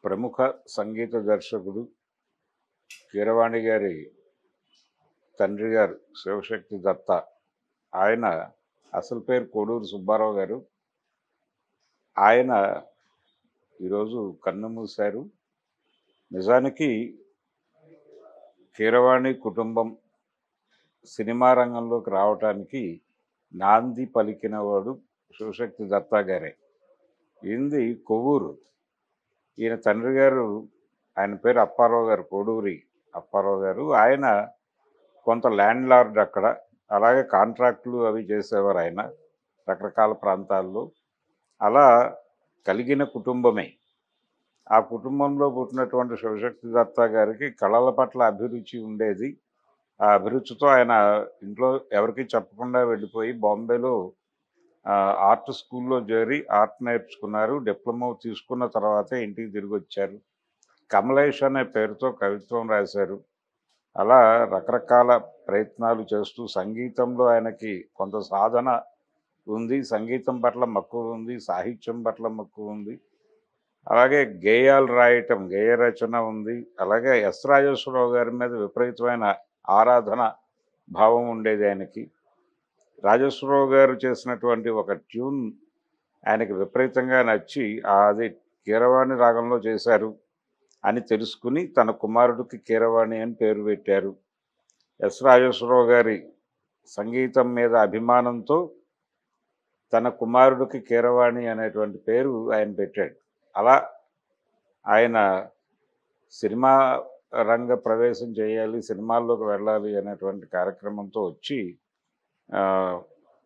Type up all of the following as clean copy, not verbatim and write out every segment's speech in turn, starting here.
ప్రముఖ సంగీత దర్శకుడు కీరవాణి గారి తండ్రి గారు శివశక్తి దత్త. ఆయన అసలు పేరు కోడూరు సుబ్బారావు గారు. ఆయన ఈరోజు కన్నుమూశారు. నిజానికి కీరవాణి కుటుంబం సినిమా రంగంలోకి రావటానికి నాంది పలికినవాడు శివశక్తి దత్త గారే. ఈయనది కొవ్వూరు. ఈయన తండ్రి గారు, ఆయన పేరు అప్పారావు గారు, కోడూరి అప్పారావు గారు. ఆయన కొంత ల్యాండ్ లార్డ్ అక్కడ. అలాగే కాంట్రాక్టులు అవి చేసేవారు ఆయన రకరకాల ప్రాంతాల్లో. అలా కలిగిన కుటుంబమే. ఆ కుటుంబంలో పుట్టినటువంటి శివశక్తి దత్త గారికి కళల పట్ల అభిరుచి ఉండేది. ఆ అభిరుచితో ఆయన ఇంట్లో ఎవరికీ చెప్పకుండా వెళ్ళిపోయి బాంబేలో ఆర్ట్ స్కూల్లో చేరి ఆర్ట్ నేర్చుకున్నారు. డిప్లొమా తీసుకున్న తర్వాతే ఇంటికి తిరిగి వచ్చారు. కమలేష్ అనే పేరుతో కవిత్వం రాశారు. అలా రకరకాల ప్రయత్నాలు చేస్తూ సంగీతంలో ఆయనకి కొంత సాధన ఉంది. సంగీతం పట్ల మక్కువ ఉంది. సాహిత్యం పట్ల మక్కువ ఉంది. అలాగే గేయాలు రాయటం, గేయ రచన ఉంది. అలాగే ఎస్ రాజేశ్వరరావు గారి మీద విపరీతమైన ఆరాధన భావం ఉండేది ఆయనకి. రాజేశ్వరరావు గారు చేసినటువంటి ఒక ట్యూన్ ఆయనకి విపరీతంగా నచ్చి అది కీరవాణి రాగంలో చేశారు అని తెలుసుకుని తన కుమారుడికి కీరవాణి అని పేరు పెట్టారు. ఎస్ రాజేశ్వరరావు గారి సంగీతం మీద అభిమానంతో తన కుమారుడికి కీరవాణి అనేటువంటి పేరు ఆయన పెట్టాడు. అలా ఆయన సినిమా రంగ ప్రవేశం చేయాలి, సినిమాల్లోకి వెళ్ళాలి అనేటువంటి కార్యక్రమంతో వచ్చి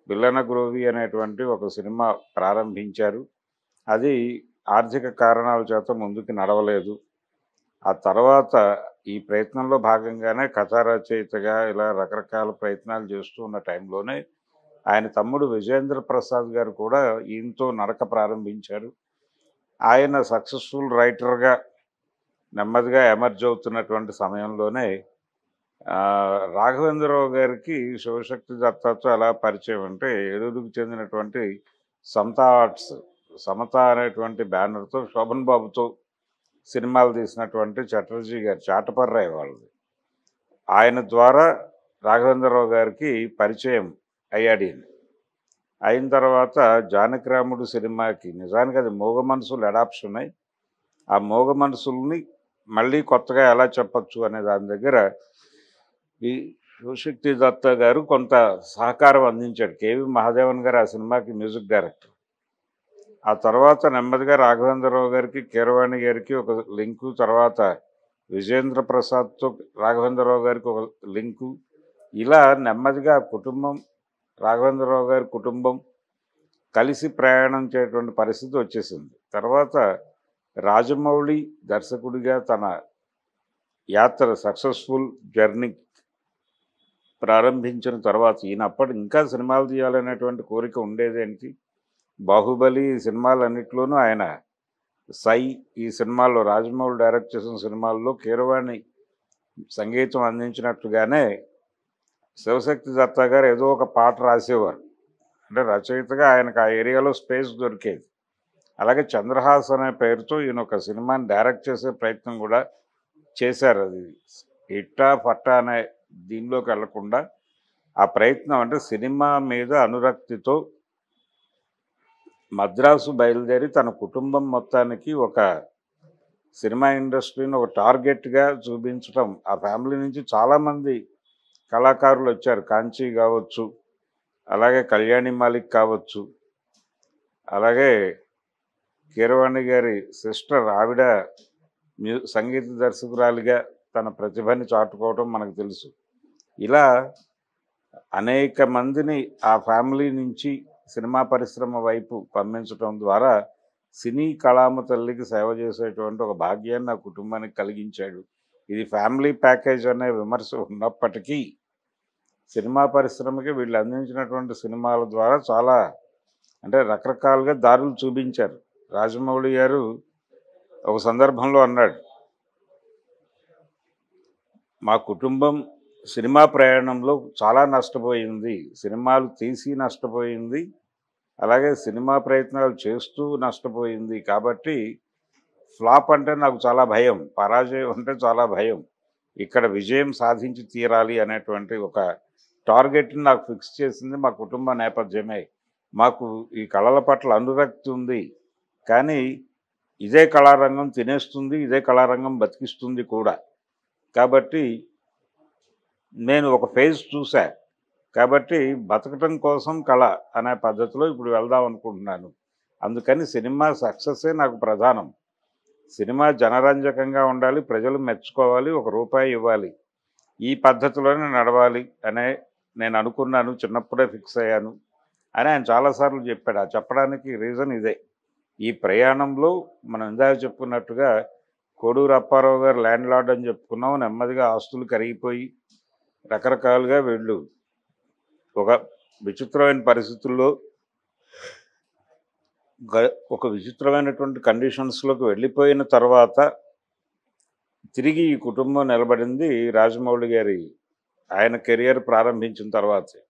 విల్లన గ్రోవి అనేటువంటి ఒక సినిమా ప్రారంభించారు. అది ఆర్థిక కారణాల చేత ముందుకు నడవలేదు. ఆ తర్వాత ఈ ప్రయత్నంలో భాగంగానే కథా రచయితగా ఇలా రకరకాల ప్రయత్నాలు చేస్తూ ఉన్న టైంలోనే ఆయన తమ్ముడు విజేంద్ర ప్రసాద్ గారు కూడా ఈయనతో నడక ప్రారంభించారు. ఆయన సక్సెస్ఫుల్ రైటర్గా నెమ్మదిగా ఎమర్జ్ అవుతున్నటువంటి సమయంలోనే రాఘవేంద్రరావు గారికి శివశక్తి దత్తతో ఎలా పరిచయం అంటే, ఏలూరుకు చెందినటువంటి సమతా ఆర్ట్స్, సమత అనేటువంటి బ్యానర్తో శోభన్ బాబుతో సినిమాలు తీసినటువంటి చటర్జీ గారు, చాటపర్రాయి వాళ్ళది. ఆయన ద్వారా రాఘవేంద్రరావు గారికి పరిచయం అయ్యాడు ఈయన. అయిన తర్వాత జానకిరాముడు సినిమాకి, నిజానికి అది మూగ మనసులు అడాప్షన్ అయి, ఆ మూగ మనసుల్ని మళ్ళీ కొత్తగా ఎలా చెప్పచ్చు అనే దాని దగ్గర ఈ శివశక్తి దత్త గారు కొంత సహకారం అందించాడు. కేవి మహాదేవన్ గారు ఆ సినిమాకి మ్యూజిక్ డైరెక్టర్. ఆ తర్వాత నెమ్మదిగా రాఘవేంద్రరావు గారికి, కీరవాణి గారికి ఒక లింకు, తర్వాత విజేంద్ర ప్రసాద్తో రాఘవేంద్రరావు గారికి ఒక లింకు. ఇలా నెమ్మదిగా కుటుంబం, రాఘవేంద్రరావు గారి కుటుంబం కలిసి ప్రయాణం చేయటువంటి పరిస్థితి వచ్చేసింది. తర్వాత రాజమౌళి దర్శకుడిగా తన యాత్ర, సక్సెస్ఫుల్ జర్నీ ప్రారంభించిన తర్వాత ఈయన అప్పటి ఇంకా సినిమాలు తీయాలనేటువంటి కోరిక ఉండేది ఆయనకి. బాహుబలి సినిమాలన్నింటిలోనూ ఆయన సై, ఈ సినిమాల్లో రాజమౌళి డైరెక్ట్ చేసిన సినిమాల్లో కీరవాణి సంగీతం అందించినట్లుగానే శివశక్తి దత్త గారు ఏదో ఒక పాట రాసేవారు. అంటే రచయితగా ఆయనకు ఆ ఏరియాలో స్పేస్ దొరికేది. అలాగే చంద్రహాస్ అనే పేరుతో ఈయన ఒక సినిమాని డైరెక్ట్ చేసే ప్రయత్నం కూడా చేశారు. అది ఇట్టా పట్టా అనే దీనిలోకి వెళ్లకుండా ఆ ప్రయత్నం, అంటే సినిమా మీద అనురక్తితో మద్రాసు బయలుదేరి తన కుటుంబం మొత్తానికి ఒక సినిమా ఇండస్ట్రీని ఒక టార్గెట్గా చూపించడం. ఆ ఫ్యామిలీ నుంచి చాలామంది కళాకారులు వచ్చారు. కాంచీ కావచ్చు, అలాగే కళ్యాణి మాలిక్ కావచ్చు, అలాగే కీరవాణి గారి సిస్టర్, ఆవిడ సంగీత దర్శకురాలిగా తన ప్రతిభని చాటుకోవడం మనకు తెలుసు. ఇలా అనేక మందిని ఆ ఫ్యామిలీ నుంచి సినిమా పరిశ్రమ వైపు పంపించడం ద్వారా సినీ కళామ తల్లికి సేవ చేసేటువంటి ఒక భాగ్యాన్ని ఆ కుటుంబానికి కలిగించాడు. ఇది ఫ్యామిలీ ప్యాకేజ్ అనే విమర్శ ఉన్నప్పటికీ సినిమా పరిశ్రమకి వీళ్ళు అందించినటువంటి సినిమాల ద్వారా చాలా, అంటే రకరకాలుగా దారులు చూపించారు. రాజమౌళి గారు ఒక సందర్భంలో అన్నాడు, మా కుటుంబం సినిమా ప్రయాణంలో చాలా నష్టపోయింది, సినిమాలు తీసి నష్టపోయింది, అలాగే సినిమా ప్రయత్నాలు చేస్తూ నష్టపోయింది. కాబట్టి ఫ్లాప్ అంటే నాకు చాలా భయం. పరాజయం అంటే చాలా భయం. ఇక్కడ విజయం సాధించి తీరాలి అనేటువంటి ఒక టార్గెట్‌ని నాకు ఫిక్స్ చేసింది మా కుటుంబ నేపథ్యమే. మాకు ఈ కళల పట్ల అనురక్తి ఉంది. కానీ ఇదే కళారంగం తినేస్తుంది. ఇదే కళారంగం బతికిస్తుంది కూడా. కాబట్టి నేను ఒక ఫేజ్ చూసా. కాబట్టి బతకటం కోసం కళ అనే పద్ధతిలో ఇప్పుడు వెళ్దాం అనుకుంటున్నాను. అందుకని సినిమా సక్సెస్సే నాకు ప్రధానం. సినిమా జనరంజకంగా ఉండాలి. ప్రజలు మెచ్చుకోవాలి. ఒక రూపాయి ఇవ్వాలి. ఈ పద్ధతిలోనే నడవాలి అనే నేను అనుకున్నాను. చిన్నప్పుడే ఫిక్స్ అయ్యాను అని ఆయన చాలాసార్లు చెప్పాడు. ఆ చెప్పడానికి రీజన్ ఇదే. ఈ ప్రయాణంలో మనం ఇందాక చెప్పుకున్నట్టుగా కోడూరు అప్పారావు గారు ల్యాండ్ లార్డ్ అని చెప్పుకున్నాం. నెమ్మదిగా ఆస్తులు కరిగిపోయి రకరకాలుగా వీళ్ళు ఒక విచిత్రమైన పరిస్థితుల్లో ఒక విచిత్రమైనటువంటి కండిషన్స్‌లోకి వెళ్ళిపోయిన తర్వాత తిరిగి ఈ కుటుంబం నిలబడింది రాజమౌళి గారి ఆయన కెరియర్ ప్రారంభించిన తర్వాతే.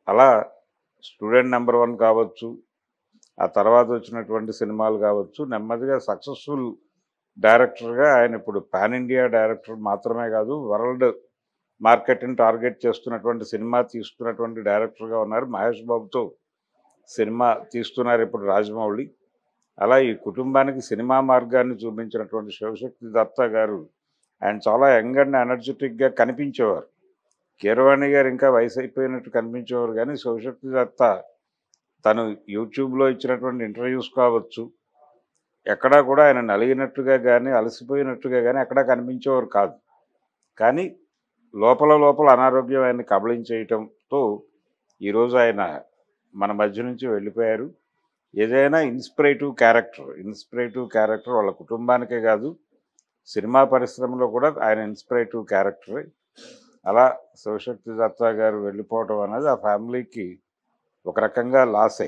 అలా స్టూడెంట్ నంబర్ 1 కావచ్చు, ఆ తర్వాత వచ్చినటువంటి సినిమాలు కావచ్చు, నెమ్మదిగా సక్సెస్‌ఫుల్ డైరెక్టర్‌గా ఆయన ఇప్పుడు పాన్ ఇండియా డైరెక్టర్ మాత్రమే కాదు, వరల్డ్ మార్కెట్‌ని టార్గెట్ చేస్తున్నటువంటి సినిమా తీస్తున్నటువంటి డైరెక్టర్‌గా ఉన్నారు. మహేష్ బాబుతో సినిమా తీస్తున్నారు ఇప్పుడు రాజమౌళి. అలా ఈ కుటుంబానికి సినిమా మార్గాన్ని చూపించినటువంటి శివశక్తి దత్తా గారు ఆయన చాలా యంగ్ అండ్ ఎనర్జెటిక్‌గా కనిపించేవారు. కీరవాణి గారు ఇంకా వయసు అయిపోయినట్టు కనిపించేవారు కానీ శివశక్తి దత్తా తను యూట్యూబ్‌లో ఇచ్చినటువంటి ఇంటర్వ్యూస్ కావచ్చు, ఎక్కడా కూడా ఆయన నలిగినట్టుగా గానీ, అలసిపోయినట్టుగా గానీ ఎక్కడా కనిపించేవారు కాదు. కానీ లోపల లోపల అనారోగ్యం ఆయన్ని కబళించేయటంతో ఈరోజు ఆయన మన మధ్య నుంచి వెళ్ళిపోయారు. ఏదైనా ఇన్స్పిరేటివ్ క్యారెక్టర్ వాళ్ళ కుటుంబానికే కాదు, సినిమా పరిశ్రమలో కూడా ఆయన ఇన్స్పిరేటివ్ క్యారెక్టరే. అలా శివశక్తి దత్తా గారు వెళ్ళిపోవటం అనేది ఆ ఫ్యామిలీకి ఒక రకంగా లాసే.